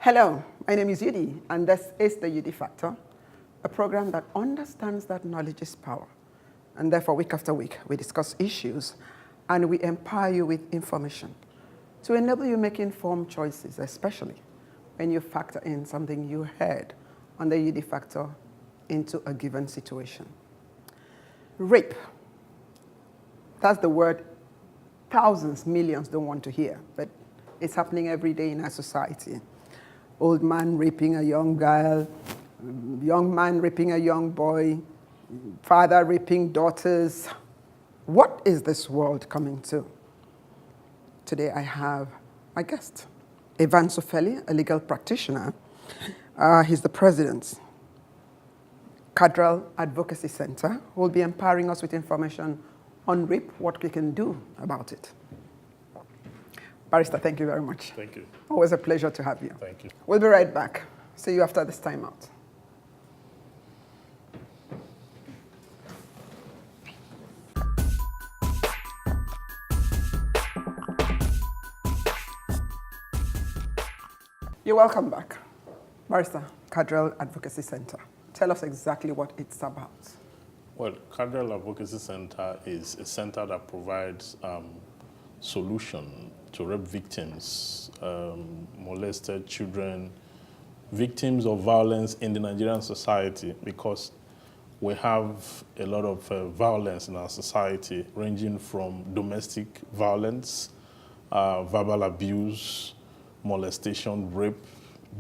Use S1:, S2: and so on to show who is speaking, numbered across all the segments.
S1: Hello, my name is Yudi, and this is the Yudi Factor, a program that understands that knowledge is power. And therefore, week after week, we discuss issues and we empower you with information to enable you make informed choices, especially when you factor in something you heard on the Yudi Factor into a given situation. Rape. That's the word thousands, millions don't want to hear, but it's happening every day in our society. Old man raping a young girl, young man raping a young boy, father raping daughters. What is this world coming to? Today I have my guest, 𝗖𝗢𝗡𝗡𝗖𝗧, a legal practitioner. He's the president, 𝗖𝗢𝗡𝗡𝗖𝗧 Advocacy Center, who will be empowering us with information on rape, what we can do about it. Barrister, thank you very much.
S2: Thank you.
S1: Always a pleasure to have you.
S2: Thank you.
S1: We'll be right back. See you after this time out. You're welcome back. Barrister, 𝗖𝗢𝗡𝗖𝗧 Advocacy Center. Tell us exactly what it's about.
S2: Well, 𝗖𝗢𝗡𝗖𝗧 Advocacy Center is a center that provides solution to rape victims, molested children, victims of violence in the Nigerian society, because we have a lot of violence in our society, ranging from domestic violence, verbal abuse, molestation, rape,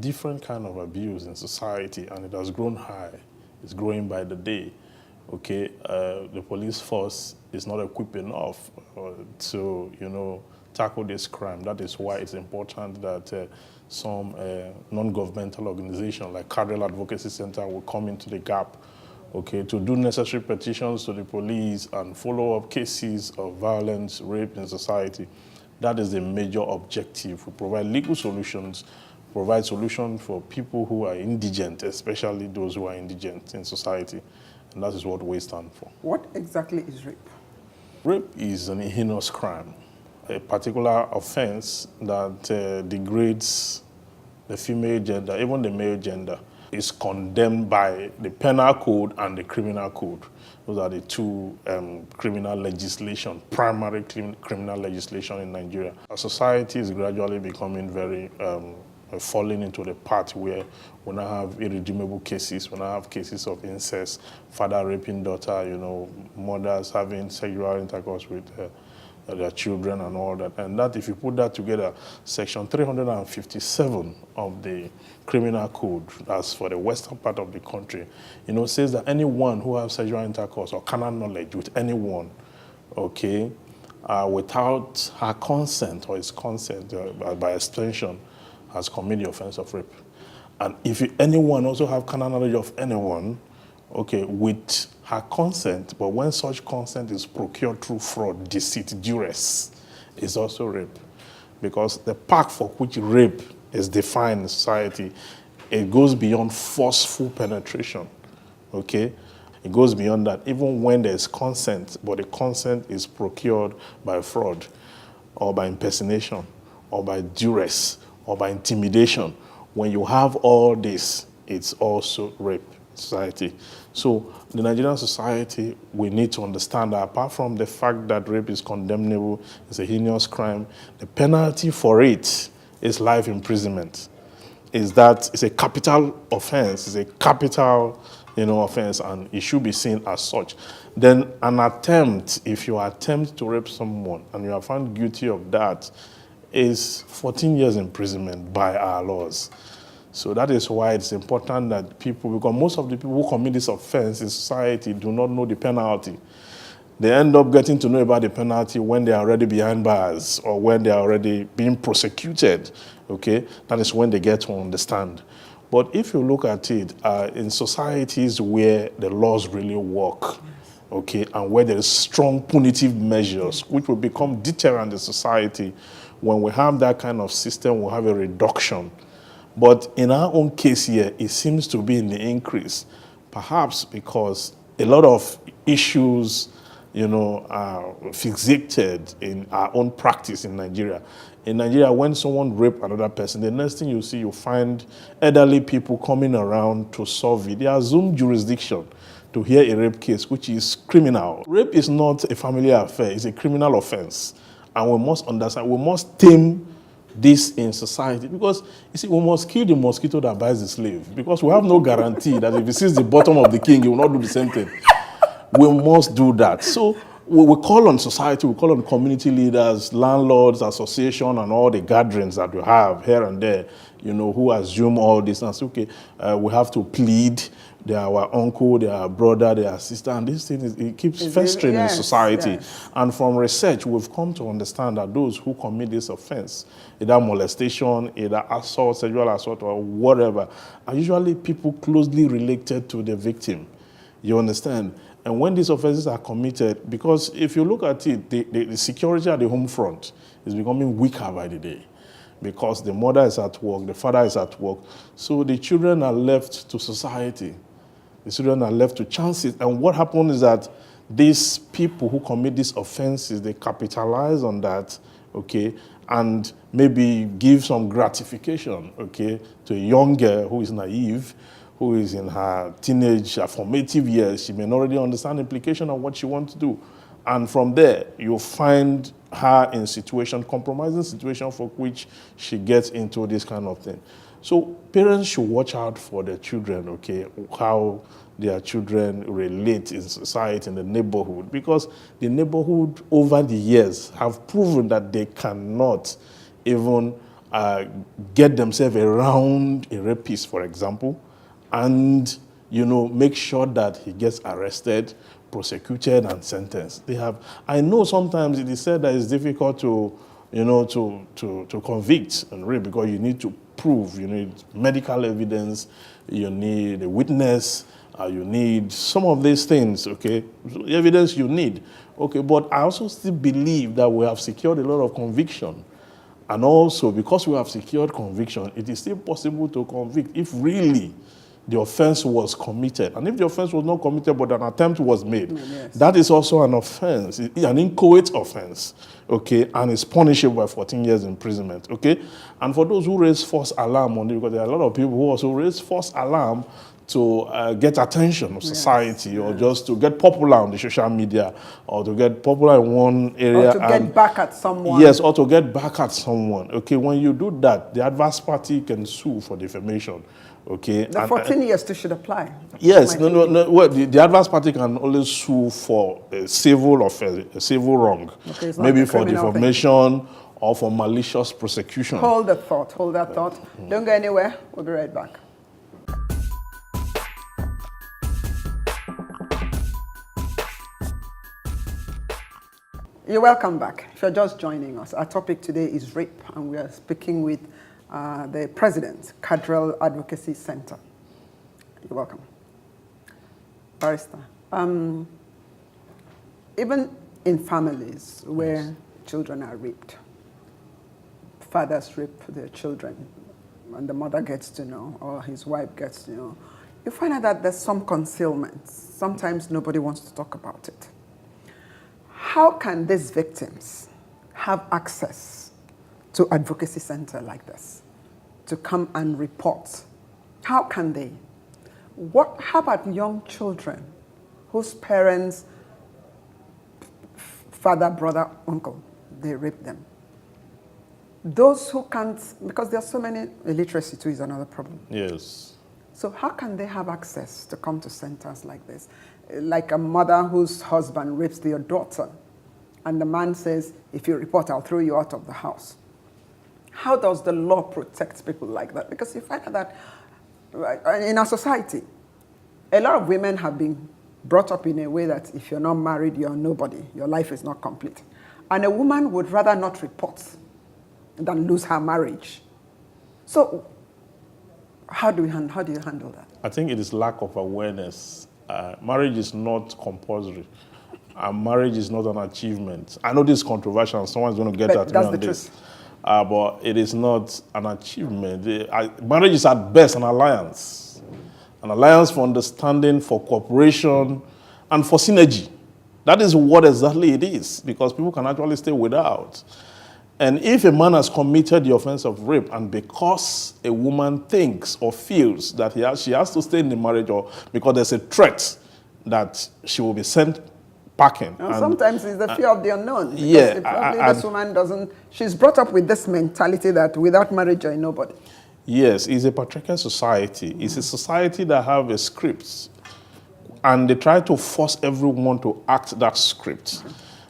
S2: different kind of abuse in society, and it has grown high. It's growing by the day. Okay, the police force is not equipped enough to, tackle this crime. That is why it's important that some non-governmental organization like 𝗖𝗢𝗡𝗖𝗧 Advocacy Center will come into the gap, okay, to do necessary petitions to the police and follow up cases of violence, rape in society. That is the major objective. We provide legal solutions, provide solutions for people who are indigent, especially those who are indigent in society. And that is what we stand for.
S1: What exactly is rape?
S2: Rape is an heinous crime, a particular offense that degrades the female gender, even the male gender, is condemned by the penal code and the criminal code. Those are the two criminal legislation, primary criminal legislation in Nigeria. Our society is gradually becoming very falling into the path where we now have irredeemable cases. We now have cases of incest, father raping daughter, mothers having sexual intercourse with their children and all that. And that, if you put that together, section 357 of the criminal code, as for the western part of the country, says that anyone who has sexual intercourse or carnal knowledge with anyone, okay, without her consent or his consent, by extension, has committed the offense of rape. And if anyone also have carnal knowledge of anyone, okay, with her consent, but when such consent is procured through fraud, deceit, duress, is also rape. Because the pact for which rape is defined in society, it goes beyond forceful penetration, okay? It goes beyond that, even when there's consent, but the consent is procured by fraud, or by impersonation, or by duress, or by intimidation. When you have all this, it's also rape in society. So the Nigerian society, we need to understand that apart from the fact that rape is condemnable, it's a heinous crime, the penalty for it is life imprisonment. It's a capital offense, it's a capital offense, and it should be seen as such. Then an attempt, if you attempt to rape someone and you are found guilty of that, is 14 years imprisonment by our laws. So that is why it's important that because most of the people who commit this offense in society do not know the penalty. They end up getting to know about the penalty when they are already behind bars or when they are already being prosecuted, okay? That is when they get to understand. But if you look at it, in societies where the laws really work, okay, and where there is strong punitive measures, which will become deterrent in society, when we have that kind of system, we'll have a reduction. But in our own case here, it seems to be in the increase, perhaps because a lot of issues fixated in our own practice in Nigeria. In Nigeria, when someone rapes another person, the next thing you see, you find elderly people coming around to solve it. They assume jurisdiction to hear a rape case, which is criminal. Rape is not a family affair, it's a criminal offense. And we must understand, we must tame this in society, because you see, we must kill the mosquito that bites the slave, because we have no guarantee that if he sees the bottom of the king, he will not do the same thing. We must do that. So we call on society, we call on community leaders, landlords, association, and all the gatherings that we have here and there, who assume all this and say, okay, we have to plead. They are our uncle, they are our brother, they are our sister, and this thing it keeps festering in society. Yes. And from research, we've come to understand that those who commit this offense, either molestation, either assault, sexual assault, or whatever, are usually people closely related to the victim. You understand? And when these offenses are committed, because if you look at it, the security at the home front is becoming weaker by the day, because the mother is at work, the father is at work, so the children are left to society. The children are left to chances. And what happens is that these people who commit these offenses, they capitalize on that, okay, and maybe give some gratification, okay, to a young girl who is naive, who is in her teenage, her formative years. She may not already understand the implication of what she wants to do. And from there, you'll find her in compromising situation for which she gets into this kind of thing. So parents should watch out for their children, okay, how their children relate in society, in the neighborhood, because the neighborhood over the years have proven that they cannot even get themselves around a rapist, for example, and make sure that he gets arrested, prosecuted, and sentenced. I know sometimes it is said that it's difficult to convict and rape, because you need to prove, you need medical evidence, you need a witness, you need some of these things, okay? The evidence you need, okay? But I also still believe that we have secured a lot of conviction. And also, because we have secured conviction, it is still possible to convict if really the offense was committed. And if the offense was not committed, but an attempt was made, yes, that is also an offense, an inchoate offense, okay, and it's punishable by 14 years imprisonment, okay? And for those who raise false alarm on it, because there are a lot of people who also raise false alarm to get attention of society, yes, or just to get popular on the social media, or to get popular in one area.
S1: Or to get back at someone.
S2: Yes, or to get back at someone. Okay, when you do that, the adverse party can sue for defamation. Okay.
S1: The 14 years too should apply.
S2: Yes, no. Well, the adverse party can only sue for a civil offense, a civil wrong, okay, maybe for defamation or for malicious prosecution.
S1: Hold that thought. Don't go anywhere. We'll be right back. You're welcome back. If you're just joining us, our topic today is rape, and we are speaking with the president, 𝗖𝗢𝗡𝗘𝗖𝗧 Advocacy Center. You're welcome. Barrister, even in families where children are raped, fathers rape their children, and the mother gets to know, or his wife gets to know, you find out that there's some concealment. Sometimes nobody wants to talk about it. How can these victims have access to advocacy center like this, to come and report? How can they? How about young children whose parents, father, brother, uncle, they rape them? Those who can't, because there are so many, illiteracy too is another problem.
S2: Yes.
S1: So how can they have access to come to centers like this? Like a mother whose husband rapes their daughter, and the man says, if you report, I'll throw you out of the house. How does the law protect people like that? Because you find out that in our society, a lot of women have been brought up in a way that if you're not married, you're nobody. Your life is not complete. And a woman would rather not report than lose her marriage. So how do you handle that?
S2: I think it is lack of awareness. Marriage is not compulsory. Marriage is not an achievement. I know this is controversial, and someone's going to get at me on this. But it is not an achievement. Marriage is at best an alliance for understanding, for cooperation, and for synergy. That is what exactly it is, because people can actually stay without. And if a man has committed the offense of rape, and because a woman thinks or feels that she has to stay in the marriage, or because there's a threat that she will be sent packing.
S1: And sometimes it's the fear of the unknown.
S2: Yeah.
S1: Probably this woman doesn't, she's brought up with this mentality that without marriage you're nobody.
S2: Yes, it's a patriarchal society. It's a society that have a script, and they try to force everyone to act that script.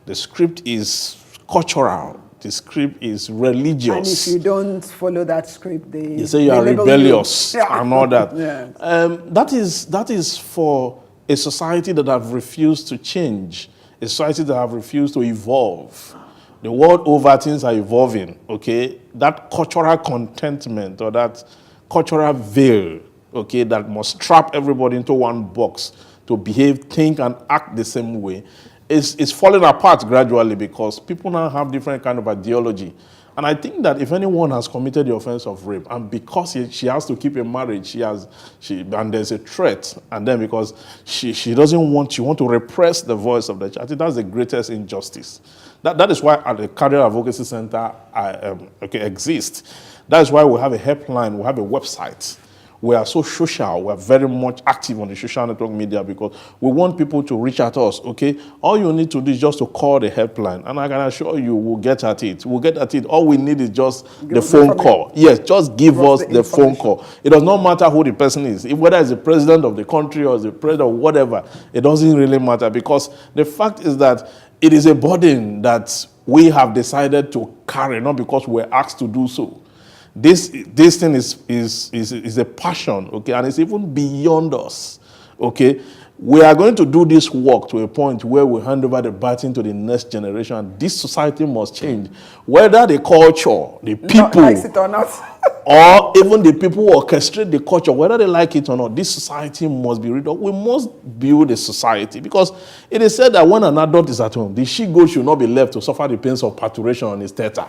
S2: The script is cultural. The script is religious.
S1: And if you don't follow that script, they
S2: say you are rebellious and all that.
S1: Yeah.
S2: That is for a society that have refused to change, a society that have refused to evolve. The world over, things are evolving, okay? That cultural contentment or that cultural veil, okay, that must trap everybody into one box to behave, think, and act the same way, is falling apart gradually, because people now have different kind of ideology. And I think that if anyone has committed the offense of rape, and because she has to keep a marriage, and there's a threat, and then because she doesn't want, she want to repress the voice of the child, I think that's the greatest injustice. That is why at the Career Advocacy Center exists. That is why we have a helpline, we have a website. We are so social. We are very much active on the social network media, because we want people to reach at us, okay? All you need to do is just to call the helpline, and I can assure you we'll get at it. We'll get at it. All we need is just the phone call. Yes, just give us the phone call. It does not matter who the person is. Whether it's the president of the country or the president or whatever, it doesn't really matter, because the fact is that it is a burden that we have decided to carry, not because we're asked to do so. This thing is a passion, okay, and it's even beyond us, okay. We are going to do this work to a point where we hand over the baton to the next generation. This society must change, whether the culture, the people,
S1: likes it or not,
S2: or even the people who orchestrate the culture, whether they like it or not. This society must be rid of. We must build a society, because it is said that when an adult is at home, the she-goat should not be left to suffer the pains of parturition on his theater.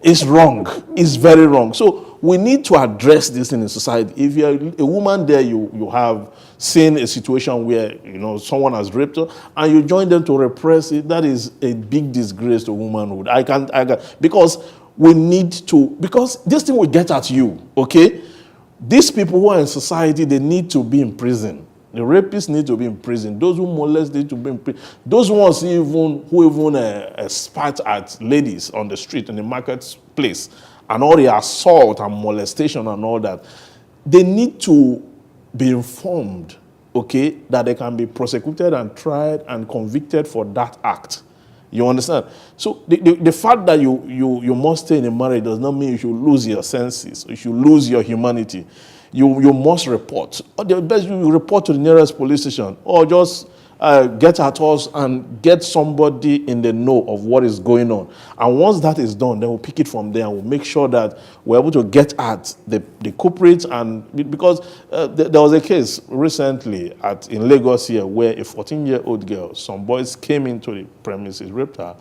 S2: It's wrong. It's very wrong. So we need to address this in society. If you're a woman there, you have seen a situation where someone has raped her, and you join them to repress it, that is a big disgrace to womanhood. I can't because we need to, because this thing will get at you, okay? These people who are in society, they need to be in prison. The rapists need to be in prison. Those who molest need to be in prison. Those ones who spat at ladies on the street, in the marketplace, and all the assault and molestation and all that, they need to be informed, okay, that they can be prosecuted and tried and convicted for that act. You understand? So the fact that you must stay in a marriage does not mean you should lose your senses, you should lose your humanity. You must report. Or the best, you report to the nearest police station, or just get at us and get somebody in the know of what is going on. And once that is done, then we'll pick it from there, and we'll make sure that we're able to get at the culprits. And because there was a case recently in Lagos here where a 14-year-old girl, some boys came into the premises, raped her,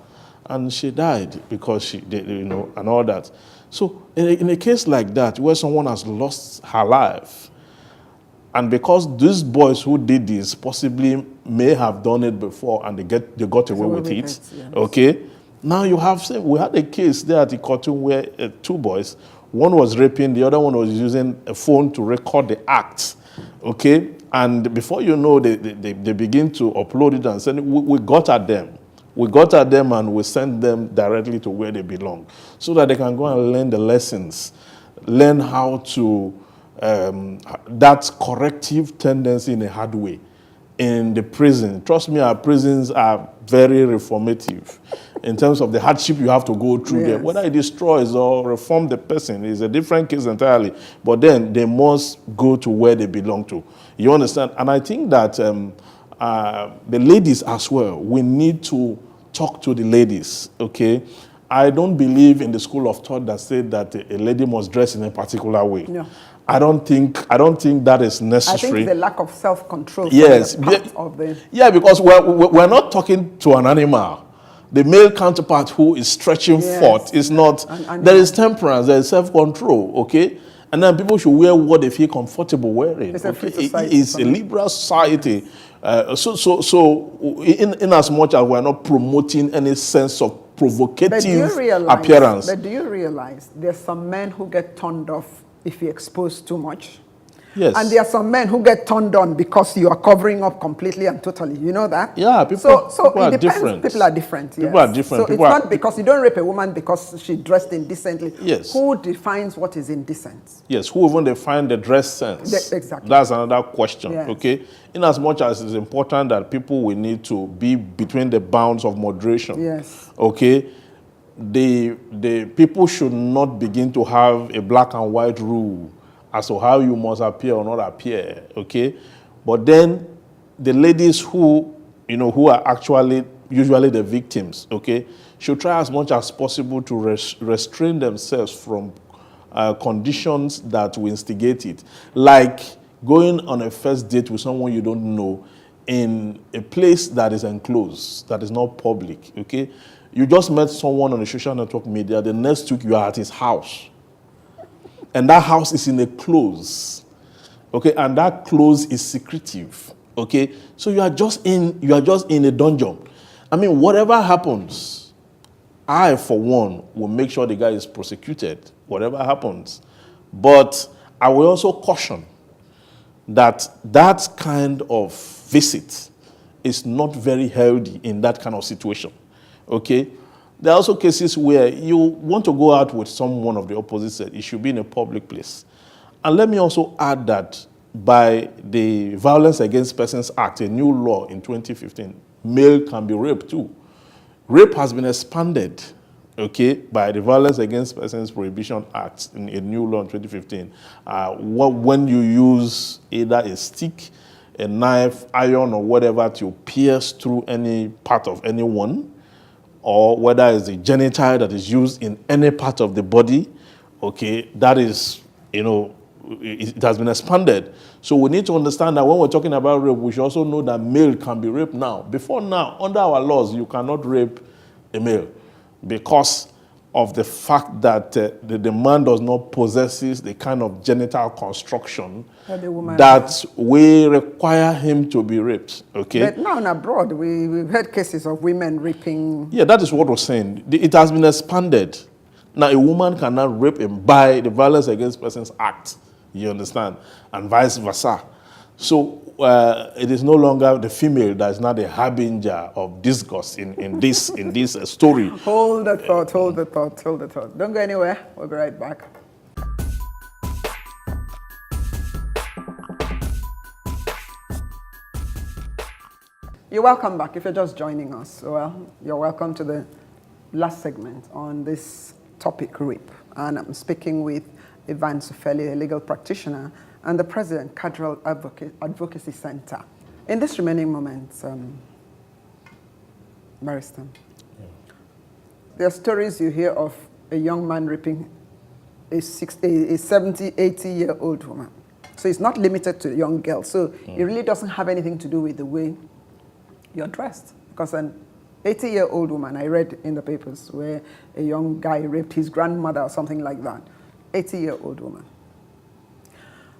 S2: and she died because and all that. So in a case like that, where someone has lost her life, and because these boys who did this possibly may have done it before and they got away with it, yes. Okay? Now we had a case there at the cartoon where two boys, one was raping, the other one was using a phone to record the act, okay? And before you know, they begin to upload it and send it. We got at them. We got at them and we sent them directly to where they belong, so that they can go and learn the lessons, learn how to, that corrective tendency in a hard way. In the prison, trust me, our prisons are very reformative in terms of the hardship you have to go through there. Whether it destroys or reform the person is a different case entirely, but then they must go to where they belong to. You understand? And I think that the ladies as well, we need to talk to the ladies, okay? I don't believe in the school of thought that said that a lady must dress in a particular way. No. I don't think that is necessary.
S1: I think the lack of self-control.
S2: Yes. Yeah, because we're not talking to an animal. The male counterpart who is stretching forth is not. There is temperance, there is self-control, okay? And then people should wear what they feel comfortable wearing.
S1: It's a free society.
S2: It's a liberal society In as much as we're not promoting any sense of provocative
S1: But
S2: appearance.
S1: But do you realize there's some men who get turned off if you expose too much?
S2: Yes.
S1: And there are some men who get turned on because you are covering up completely and totally. You know that?
S2: Yeah, people
S1: it
S2: are
S1: depends.
S2: different.
S1: People are different. Yes.
S2: People are different.
S1: So it's not because you don't rape a woman because she dressed indecently.
S2: Yes.
S1: Who defines what is indecent?
S2: Yes, who even define the dress sense?
S1: Exactly.
S2: That's another question,
S1: Yes.
S2: okay? In as much as it's important that people will need to be between the bounds of moderation.
S1: Yes.
S2: Okay? The people should not begin to have a black and white rule as to how you must appear or not appear, okay? But then the ladies who are actually usually the victims, okay, should try as much as possible to restrain themselves from conditions that will instigate it. Like going on a first date with someone you don't know in a place that is enclosed, that is not public, okay? You just met someone on the social network media, the next week you are at his house. And that house is in a close, okay? And that close is secretive, okay? So you are just in a dungeon. I mean, whatever happens, I, for one, will make sure the guy is prosecuted, whatever happens. But I will also caution that that kind of visit is not very healthy in that kind of situation, okay? There are also cases where you want to go out with someone of the opposite sex. It should be in a public place. And let me also add that by the Violence Against Persons Act, a new law in 2015, male can be raped too. Rape has been expanded, okay, by the Violence Against Persons Prohibition Act in a new law in 2015. When you use either a stick, a knife, iron, or whatever to pierce through any part of anyone, or whether it's the genital that is used in any part of the body, okay, that is, it has been expanded. So we need to understand that when we're talking about rape, we should also know that male can be raped now. Before now, under our laws, you cannot rape a male because of the fact that the man does not possess the kind of genital construction that we require him to be raped, okay?
S1: But now abroad, we've heard cases of women raping.
S2: Yeah, that is what we're saying. It has been expanded. Now, a woman cannot rape him by the Violence Against Persons Act, you understand, and vice versa. So it is no longer the female that is not the harbinger of disgust in this story.
S1: Hold the thought. Don't go anywhere. We'll be right back. You're welcome back. If you're just joining us, well, you're welcome to the last segment on this topic, rape. And I'm speaking with 𝗖𝗢𝗡𝗘𝗖𝗧, a legal practitioner, and the president, Cultural Advocacy Center. In this remaining moments, Maristan, there are stories you hear of a young man raping a 70, 80-year-old woman. So it's not limited to young girls. So it really doesn't have anything to do with the way you're dressed. Because an 80-year-old woman, I read in the papers where a young guy raped his grandmother or something like that. 80-year-old woman.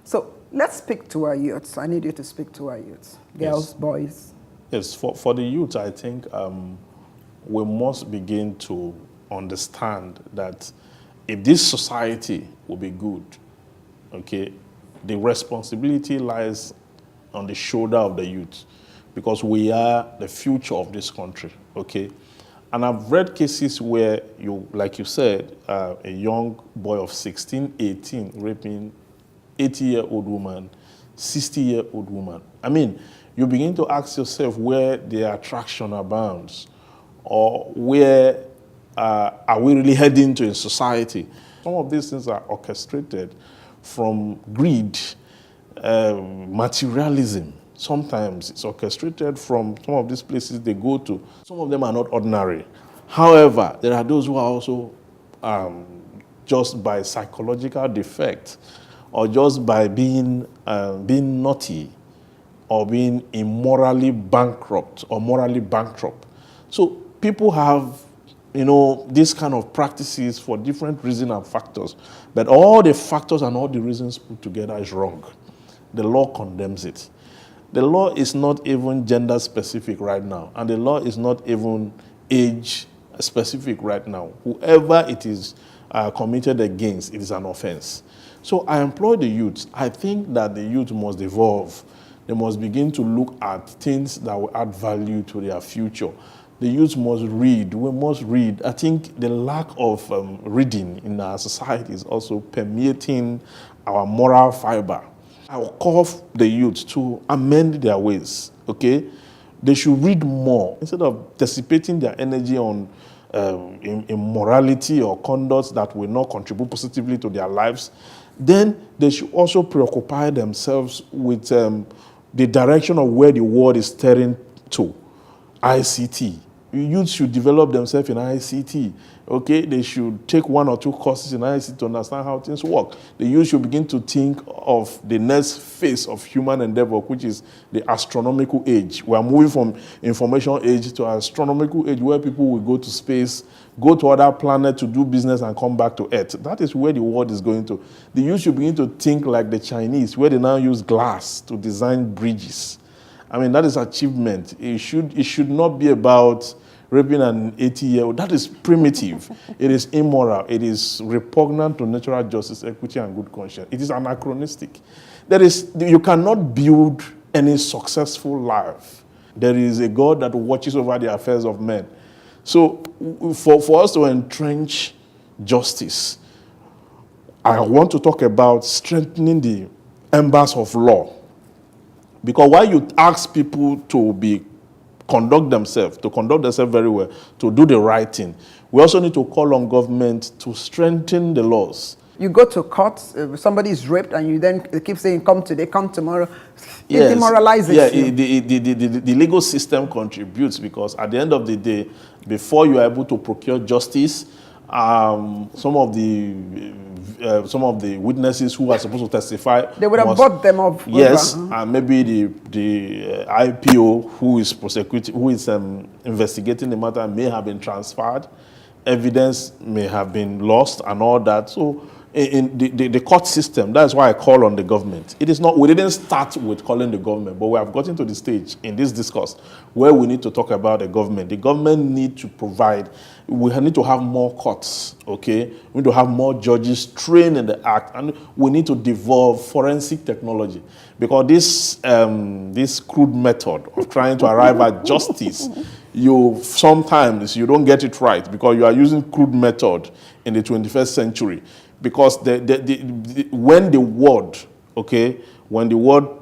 S1: So let's speak to our youths. I need you to speak to our youths. Girls, yes. Boys.
S2: Yes, for the youth, I think we must begin to understand that if this society will be good, okay, the responsibility lies on the shoulder of the youth because we are the future of this country, okay? And I've read cases where, like you said, a young boy of 16, 18 raping 80-year-old woman, 60-year-old woman. I mean, you begin to ask yourself where the attraction abounds or where are we really heading to in society. Some of these things are orchestrated from greed, materialism. Sometimes it's orchestrated from some of these places they go to. Some of them are not ordinary. However, there are those who are also just by psychological defect or just by being naughty or being immorally bankrupt or morally bankrupt. So people have, these kind of practices for different reasons and factors. But all the factors and all the reasons put together is wrong. The law condemns it. The law is not even gender specific right now, and the law is not even age specific right now. Whoever it is committed against, it is an offense. So I employ the youth. I think that the youth must evolve. They must begin to look at things that will add value to their future. The youth must read. We must read. I think the lack of reading in our society is also permeating our moral fiber. I will call the youth to amend their ways, okay? They should read more instead of dissipating their energy on immorality or conduct that will not contribute positively to their lives. Then they should also preoccupy themselves with the direction of where the world is steering to, ICT. Youth should develop themselves in ICT. Okay, they should take 1 or 2 courses in ICT to understand how things work. The youth should begin to think of the next phase of human endeavor, which is the astronomical age. We are moving from information age to astronomical age, where people will go to space, go to other planets to do business and come back to Earth. That is where the world is going to. The youth should begin to think like the Chinese, where they now use glass to design bridges. I mean, that is achievement. It should not be about raping an 80-year-old. That is primitive. It is immoral. It is repugnant to natural justice, equity, and good conscience. It is anachronistic. You cannot build any successful life. There is a God that watches over the affairs of men. So for us to entrench justice, I want to talk about strengthening the embers of law. Because while you ask people to conduct themselves very well, to do the right thing, we also need to call on government to strengthen the laws.
S1: You go to court, somebody is raped, and you then keep saying, come today, come tomorrow.
S2: Yes.
S1: It demoralizes you.
S2: The legal system contributes, because at the end of the day, before you are able to procure justice, some of the witnesses who are supposed to testify,
S1: they would have bought them up.
S2: Yes, and maybe the IPO who is prosecuting, who is investigating the matter, may have been transferred. Evidence may have been lost and all that. So in the court system, that's why I call on the government. It is not, we didn't start with calling the government, but we have gotten to the stage in this discourse where we need to talk about the government. The government need to provide, we need to have more courts, okay? We need to have more judges trained in the act, and we need to devolve forensic technology, because this crude method of trying to arrive at justice, sometimes you don't get it right because you are using crude method in the 21st century. Because when the world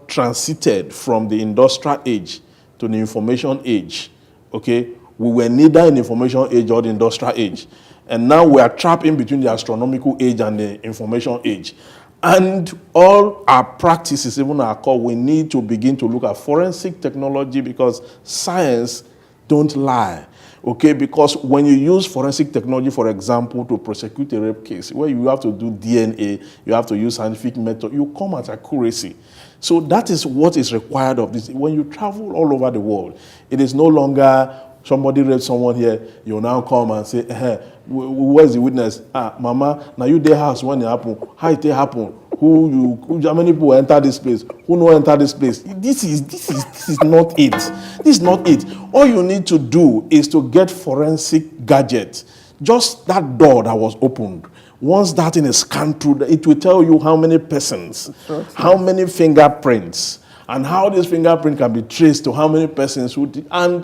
S2: transited from the industrial age to the information age, okay, we were neither in the information age or the industrial age. And now we are trapped in between the astronomical age and the information age. And all our practices, even our core, we need to begin to look at forensic technology, because science don't lie. Okay, because when you use forensic technology, for example, to prosecute a rape case, where you have to do DNA, you have to use scientific method, you come at accuracy. So that is what is required of this. When you travel all over the world, it is no longer somebody raped someone here, you now come and say, where's the witness? Mama, now you there house when it happened. How it happen? How many people enter this place? Who no enter this place? This is not it. This is not it. All you need to do is to get forensic gadget. Just that door that was opened. Once that thing is scanned through, it will tell you how many persons, how many fingerprints, and how this fingerprint can be traced to how many persons who did. And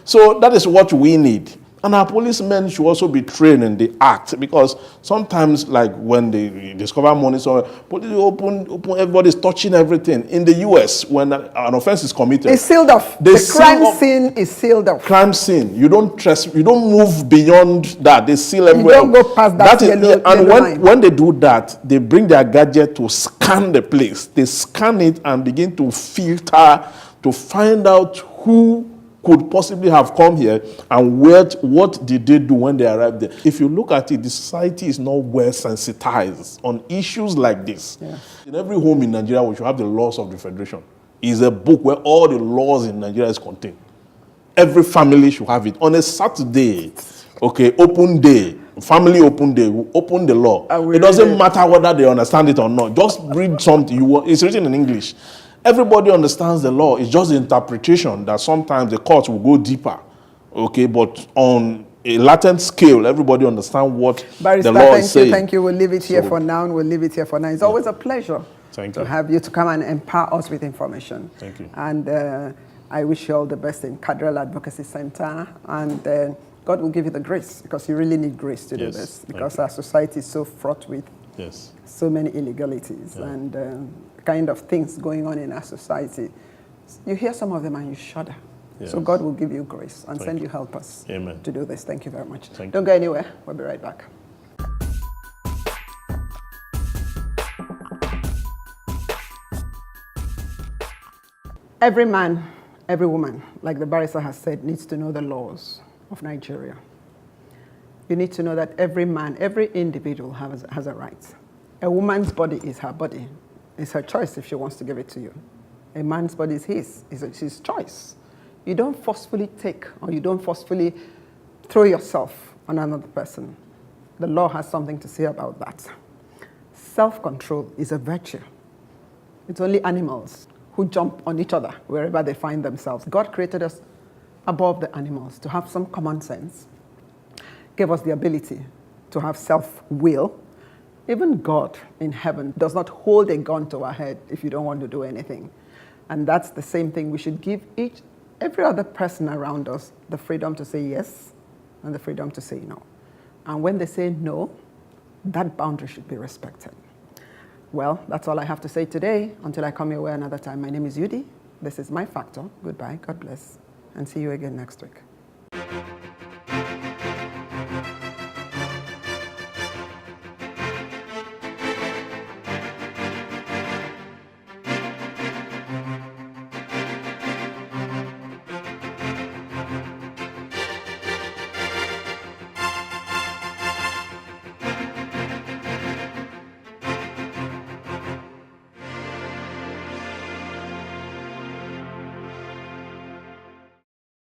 S2: so that is what we need. And our policemen should also be trained in the act, because sometimes, like when they discover money, so police open, everybody's touching everything. In the U.S., when an offense is committed,
S1: it's sealed off. The crime scene is sealed off. Crime
S2: scene. You don't move beyond that. They seal everywhere.
S1: You don't go past that yellow line.
S2: When they do that, they bring their gadget to scan the place. They scan it and begin to filter to find out who could possibly have come here, and what did they do when they arrived there. If you look at it, the society is not well sensitized on issues like this. Yeah. In every home in Nigeria, we should have the laws of the Federation. It's a book where all the laws in Nigeria is contained. Every family should have it. On a Saturday, okay, open day, family open day, we open the law. It doesn't matter whether they understand it or not. Just read something. It's written in English. Everybody understands the law. It's just the interpretation that sometimes the court will go deeper. Okay, but on a latent scale, everybody understands what
S1: Barrister,
S2: the law is saying.
S1: Thank you. We'll leave it here for now. It's always a pleasure to have you to come and empower us with information.
S2: Thank you.
S1: And I wish you all the best in Cadrel Advocacy Center. And God will give you the grace, because you really need grace to do this, because our society is so fraught with so many illegalities and kind of things going on in our society. You hear some of them and you shudder. So God will give you grace and send you helpers to do this. Thank you very much. Don't go anywhere. We'll be right back. Every man, every woman, like the barrister has said, needs to know the laws of Nigeria. You need to know that every man, every individual has a right. A woman's body is her body. It's her choice if she wants to give it to you. A man's body is his choice. You don't forcefully take, or you don't forcefully throw yourself on another person. The law has something to say about that. Self-control is a virtue. It's only animals who jump on each other wherever they find themselves. God created us above the animals to have some common sense, gave us the ability to have self-will. Even God in heaven does not hold a gun to our head if you don't want to do anything. And that's the same thing. We should give every other person around us the freedom to say yes and the freedom to say no. And when they say no, that boundary should be respected. Well, that's all I have to say today. Until I come your way another time, my name is Yudi. This is My Factor. Goodbye, God bless, and see you again next week.